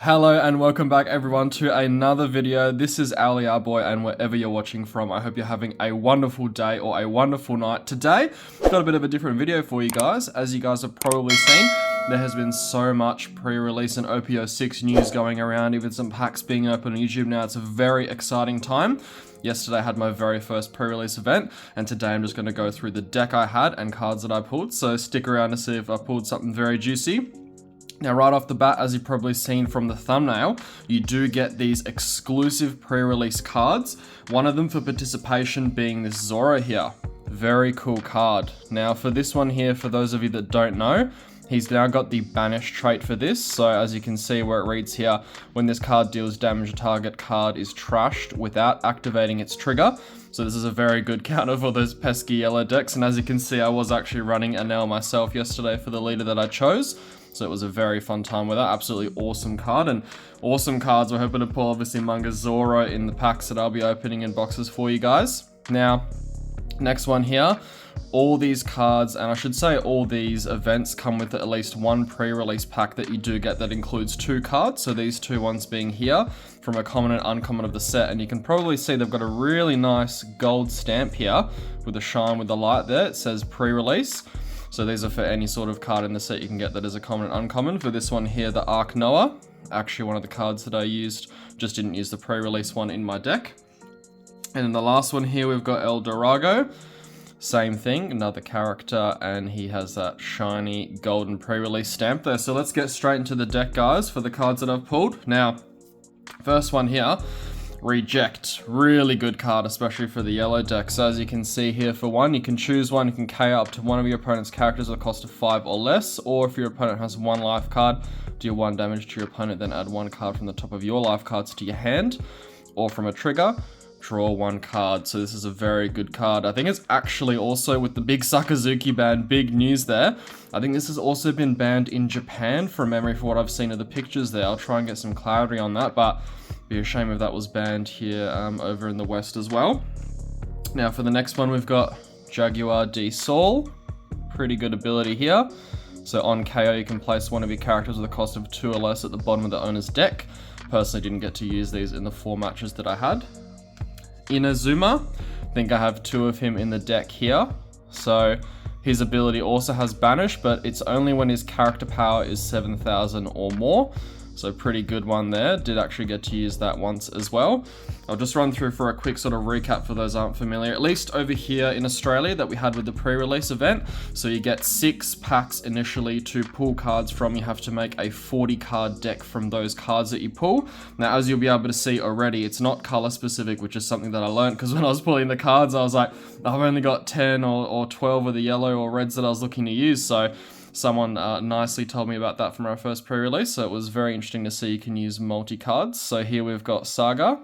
Hello and welcome back everyone to another video. This is Ali our boy, and wherever you're watching from, I hope you're having a wonderful day or a wonderful night. Today, I've got a bit of a different video for you guys. As you guys have probably seen, there has been so much pre-release and OP-06 news going around, even some packs being open on YouTube now. It's a very exciting time. Yesterday I had my very first pre-release event, and today I'm just going to go through the deck I had and cards that I pulled, so stick around to see if I pulled something very juicy. Now, right off the bat, as you've probably seen from the thumbnail, you do get these exclusive pre-release cards. One of them for participation being this Zora here. Very cool card. Now, for this one here, for those of you that don't know, he's now got the banish trait for this. So as you can see where it reads here, when this card deals damage, a target card is trashed without activating its trigger. So this is a very good counter for those pesky yellow decks. And as you can see, I was actually running a nail myself yesterday for the leader that I chose. So it was a very fun time with that. Absolutely awesome card, and awesome cards. We're hoping to pull obviously Manga Zoro in the packs that I'll be opening in boxes for you guys. Now, next one here. All these cards, and I should say all these events, come with at least one pre-release pack that you do get that includes 2 cards. So these 2 ones being here from a common and uncommon of the set, and you can probably see they've got a really nice gold stamp here with a shine with the light there. It says pre-release. So these are for any sort of card in the set you can get that is a common and uncommon. For this one here, the Arc Noah, actually one of the cards that I used, just didn't use the pre-release one in my deck. And then the last one here, we've got El Dorago. Same thing, another character, and he has that shiny golden pre-release stamp there. So let's get straight into the deck, guys, for the cards that I've pulled. Now, first one here, Reject. Really good card, especially for the yellow deck. So as you can see here, for one, you can choose one. You can KO up to one of your opponent's characters at a cost of 5 or less. Or if your opponent has 1 life card, deal 1 damage to your opponent, then add 1 card from the top of your life cards to your hand. Or from a trigger, draw 1 card. So this is a very good card. I think it's actually also with the big Sakazuki ban, big news there. I think this has also been banned in Japan from memory for what I've seen of the pictures there. I'll try and get some clarity on that, but be a shame if that was banned here over in the West as well. Now for the next one, we've got Jaguar D Sol. Pretty good ability here. So on KO, you can place one of your characters with a cost of 2 or less at the bottom of the owner's deck. Personally didn't get to use these in the 4 matches that I had. Inazuma, I think I have 2 of him in the deck here. So his ability also has banish, but it's only when his character power is 7,000 or more. So pretty good one there. Did actually get to use that once as well. I'll just run through for a quick sort of recap for those who aren't familiar, at least over here in Australia that we had with the pre-release event. So you get 6 packs initially to pull cards from. You have to make a 40 card deck from those cards that you pull. Now, as you'll be able to see already, it's not color specific, which is something that I learned, because when I was pulling the cards, I was like, I've only got 10 or 12 of the yellow or reds that I was looking to use. So someone nicely told me about that from our first pre-release, so it was very interesting to see you can use multi-cards. So here we've got Saga,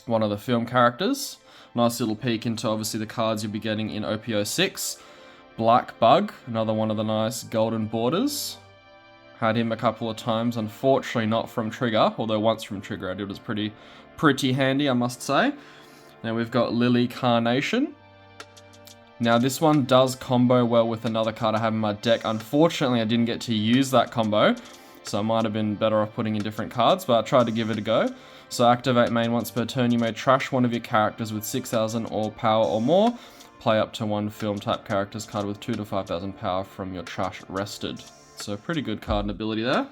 one of the film characters. Nice little peek into obviously the cards you'll be getting in OP-06. Black Bug, another one of the nice golden borders. Had him a couple of times, unfortunately not from Trigger, although once from Trigger I did. It was pretty handy, I must say. Now we've got Lily Carnation. Now this one does combo well with another card I have in my deck. Unfortunately, I didn't get to use that combo, so I might have been better off putting in different cards, but I tried to give it a go. So activate main once per turn. You may trash one of your characters with 6,000 or power or more. Play up to 1 film type character's card with 2 to 5,000 power from your trash rested. So pretty good card and ability there.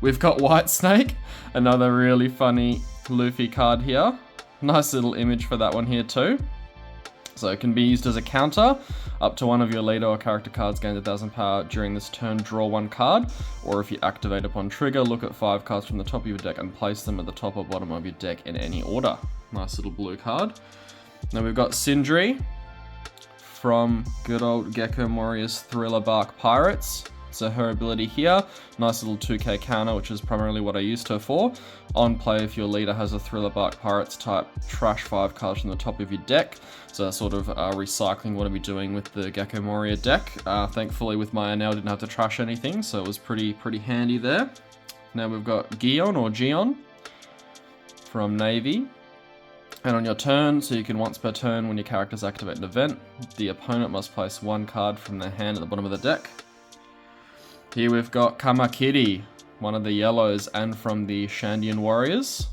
We've got White Snake, another really funny Luffy card here. Nice little image for that one here too. So it can be used as a counter. Up to one of your leader or character cards gains 1,000 power during this turn, draw 1 card. Or if you activate upon trigger, look at 5 cards from the top of your deck and place them at the top or bottom of your deck in any order. Nice little blue card. Now we've got Sindri from good old Gecko Moriya's Thriller Bark Pirates. So her ability here, nice little 2k counter, which is primarily what I used her for. On play, if your leader has a Thriller Bark Pirates type, trash 5 cards from the top of your deck. So that's sort of recycling what I'll be doing with the Gecko Moriya deck. Thankfully with my NL, didn't have to trash anything, so it was pretty handy there. Now we've got Gion or Gion from Navy. And on your turn, so you can once per turn when your characters activate an event, the opponent must place 1 card from their hand at the bottom of the deck. Here we've got Kamakiri, one of the yellows, and from the Shandian Warriors.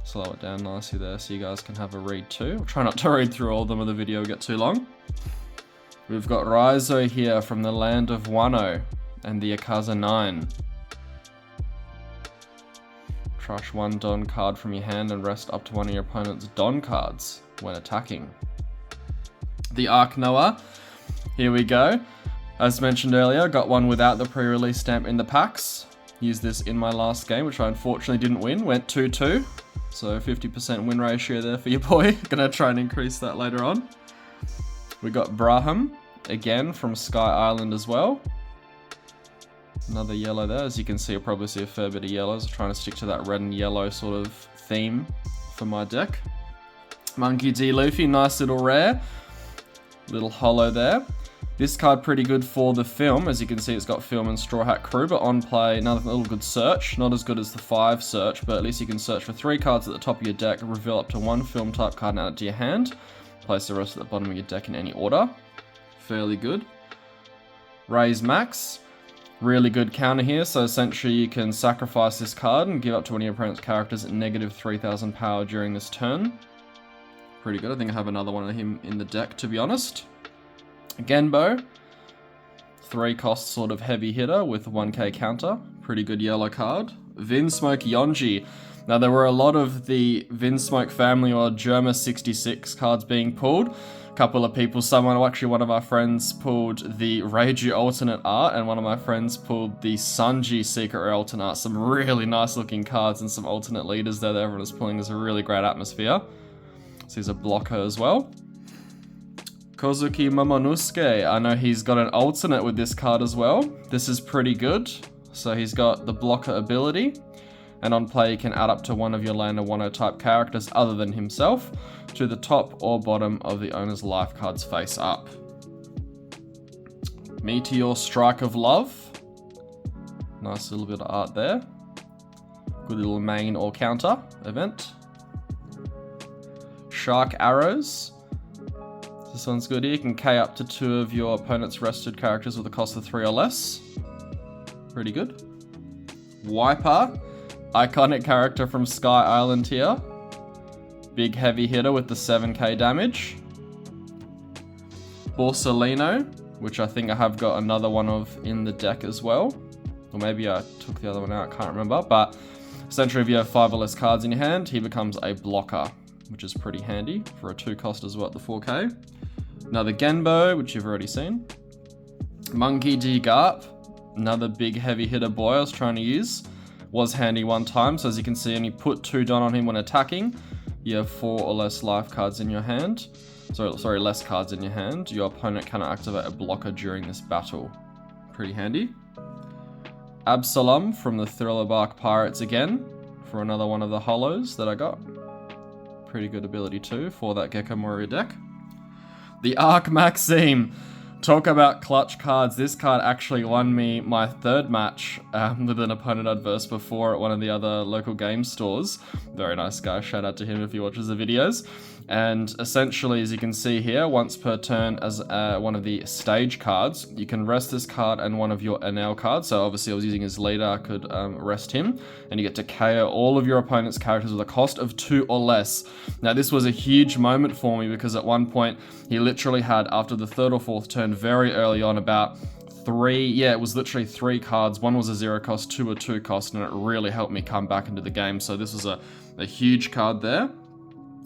Slow it down nicely there so you guys can have a read too. I'll try not to read through all of them or the video will get too long. We've got Raizo here from the land of Wano and the Akaza 9. Trash one Don card from your hand and rest up to one of your opponent's Don cards when attacking. The Ark Noah, here we go. As mentioned earlier, got one without the pre-release stamp in the packs. Used this in my last game, which I unfortunately didn't win. Went 2-2, so 50% win ratio there for your boy. Gonna try and increase that later on. We got Braham, again from Sky Island as well. Another yellow there. As you can see, you'll probably see a fair bit of yellows. I'm trying to stick to that red and yellow sort of theme for my deck. Monkey D. Luffy, nice little rare. Little holo there. This card pretty good for the film. As you can see, it's got film and Straw Hat Crew, but on play, another little good search. Not as good as the 5 search, but at least you can search for 3 cards at the top of your deck, reveal up to 1 film type card and add it to your hand. Place the rest at the bottom of your deck in any order. Fairly good. Raise Max. Really good counter here, so essentially you can sacrifice this card and give up to one of your opponent's characters at negative 3,000 power during this turn. Pretty good. I think I have another one of him in the deck, to be honest. Genbo. 3 cost sort of heavy hitter with 1k counter. Pretty good yellow card. Vinsmoke Yonji. Now there were a lot of the Vinsmoke family or Germa 66 cards being pulled. Couple of people, one of our friends pulled the Reiju alternate art, and one of my friends pulled the Sanji secret rare alternate art. Some really nice looking cards and some alternate leaders there that everyone is pulling. There's a really great atmosphere. So he's a blocker as well. Kozuki Momonosuke, I know he's got an alternate with this card as well. This is pretty good. So he's got the blocker ability, and on play you can add up to one of your land or 1/0 type characters other than himself to the top or bottom of the owner's life cards face up. Meteor Strike of Love. Nice little bit of art there. Good little main or counter event. Shark Arrows. This one's good here. You can K up to 2 of your opponent's rested characters with a cost of 3 or less. Pretty good. Wiper. Iconic character from Sky Island here. Big heavy hitter with the 7k damage. Borsalino, which I think I have got another one of in the deck as well. Or maybe I took the other one out, I can't remember. But essentially if you have 5 or less cards in your hand, he becomes a blocker, which is pretty handy for a 2 cost as well at the 4k. Another Genbo, which you've already seen. Monkey D. Garp, another big heavy hitter boy I was trying to use. Was handy one time, so as you can see, when you put 2 Don on him when attacking, you have 4 or less life cards in your hand. Sorry, less cards in your hand. Your opponent cannot activate a blocker during this battle. Pretty handy. Absalom from the Thriller Bark Pirates again, for another one of the holos that I got. Pretty good ability too for that Gecko Moria deck. The Arc Maxime. Talk about clutch cards. This card actually won me my 3rd match with an opponent I'd versed before at one of the other local game stores. Very nice guy. Shout out to him if he watches the videos. And essentially, as you can see here, once per turn as one of the stage cards, you can rest this card and one of your Enel cards. So obviously I was using his leader, I could rest him. And you get to KO all of your opponent's characters with a cost of 2 or less. Now this was a huge moment for me because at one point, he literally had, after the 3rd or 4th turn, very early on, about 3, yeah, it was literally 3 cards. One was a 0 cost, 2 a 2 cost, and it really helped me come back into the game. So this was a huge card there.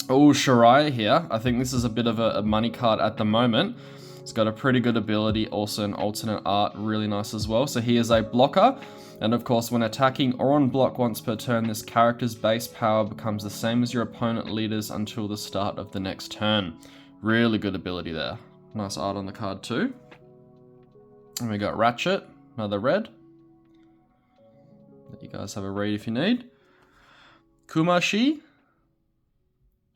Oh, Shiraya here. I think this is a bit of a money card at the moment. It's got a pretty good ability, also an alternate art, really nice as well. So he is a blocker, and of course when attacking or on block once per turn, this character's base power becomes the same as your opponent leader's until the start of the next turn. Really good ability there. Nice art on the card too. And we got Ratchet, another red. Let you guys have a read if you need. Kumashi.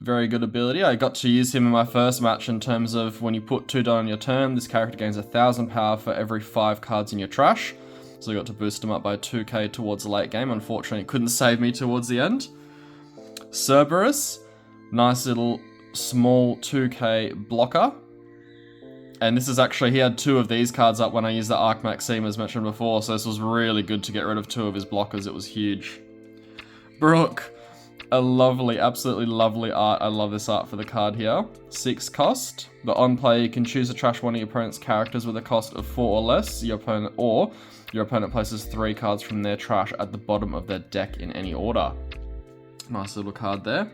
Very good ability. I got to use him in my first match in terms of when you put 2 down on your turn, this character gains 1,000 power for every 5 cards in your trash. So I got to boost him up by 2k towards the late game. Unfortunately, it couldn't save me towards the end. Cerberus, nice little small 2k blocker. And this is actually, he had 2 of these cards up when I used the Arc Maxime as mentioned before, so this was really good to get rid of 2 of his blockers. It was huge. Brooke, a lovely, absolutely lovely art. I love this art for the card here. 6 cost, but on play you can choose to trash one of your opponent's characters with a cost of 4 or less. Your opponent places 3 cards from their trash at the bottom of their deck in any order. Nice little card there.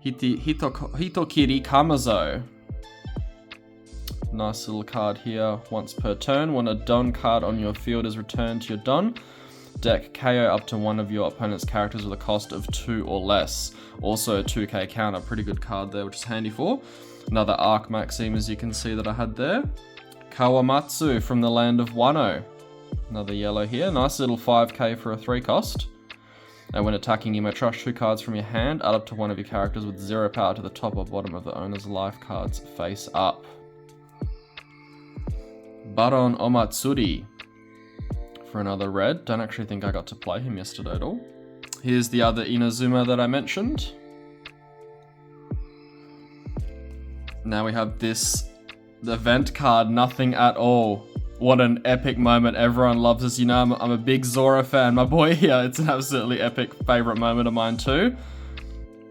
Hitokiri Kamazo. Nice little card here. Once per turn, when a Don card on your field is returned to your Don deck, KO up to one of your opponent's characters with a cost of 2 or less. Also a 2k counter. Pretty good card there, which is handy for. Another Arc Maxime, as you can see that I had there. Kawamatsu from the land of Wano. Another yellow here. Nice little 5k for a 3 cost. And when attacking, you may trash 2 cards from your hand, add up to one of your characters with 0 power to the top or bottom of the owner's life cards face up. Baron Omatsuri for another red. Don't actually think I got to play him yesterday at all. Here's the other Inazuma that I mentioned. Now we have this event card, Nothing at All. What an epic moment. Everyone loves this. You know, I'm a big Zora fan. My boy here, it's an absolutely epic favorite moment of mine too.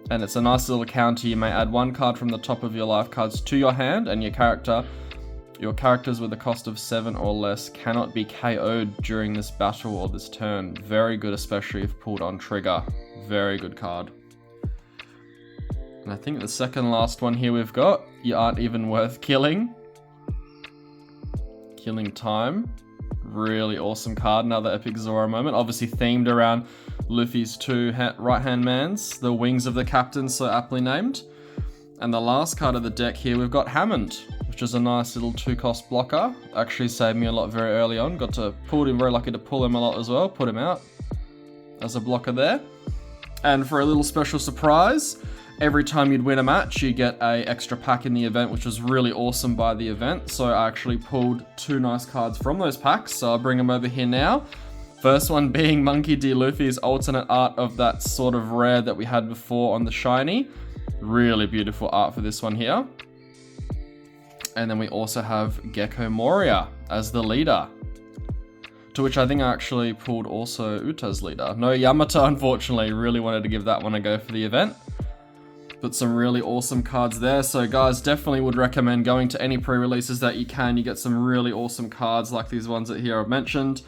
And it's a nice little counter. You may add 1 card from the top of your life cards to your hand, and your characters with a cost of 7 or less cannot be KO'd during this battle or this turn. Very good, especially if pulled on trigger. Very good card. And I think the second last one here we've got, You Aren't Even Worth Killing. Killing Time. Really awesome card. Another epic Zora moment. Obviously themed around Luffy's 2 right-hand mans, the wings of the captain, so aptly named. And the last card of the deck here, we've got Hammond, which is a nice little 2-cost blocker. Actually saved me a lot very early on. Very lucky to pull him a lot as well. Put him out as a blocker there. And for a little special surprise, every time you'd win a match, you get a extra pack in the event, which was really awesome by the event. So I actually pulled 2 nice cards from those packs. So I'll bring them over here now. First one being Monkey D. Luffy's alternate art of that sort of rare that we had before on the shiny. Really beautiful art for this one here. And then we also have Gecko Moria as the leader. To which I think I actually pulled also Uta's leader. No Yamato, unfortunately. Really wanted to give that one a go for the event. But some really awesome cards there. So guys, definitely would recommend going to any pre-releases that you can. You get some really awesome cards like these ones that here I've mentioned.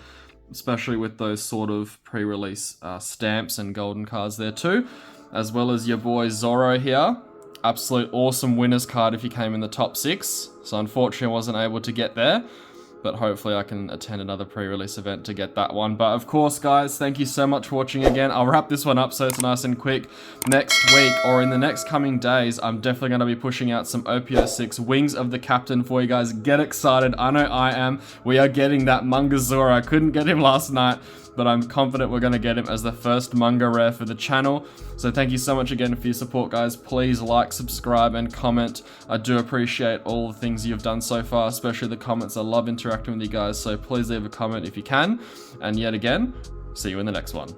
Especially with those sort of pre-release stamps and golden cards there too. As well as your boy Zoro here. Absolute awesome winner's card if you came in the top 6. So unfortunately I wasn't able to get there. But hopefully I can attend another pre-release event to get that one. But of course, guys, thank you so much for watching again. I'll wrap this one up so it's nice and quick. Next week, or in the next coming days, I'm definitely going to be pushing out some OP-06 Wings of the Captain for you guys. Get excited. I know I am. We are getting that manga Zora. I couldn't get him last night, but I'm confident we're going to get him as the first manga rare for the channel. So thank you so much again for your support, guys. Please like, subscribe, and comment. I do appreciate all the things you've done so far, especially the comments. I love interacting with you guys, so please leave a comment if you can. And yet again, see you in the next one.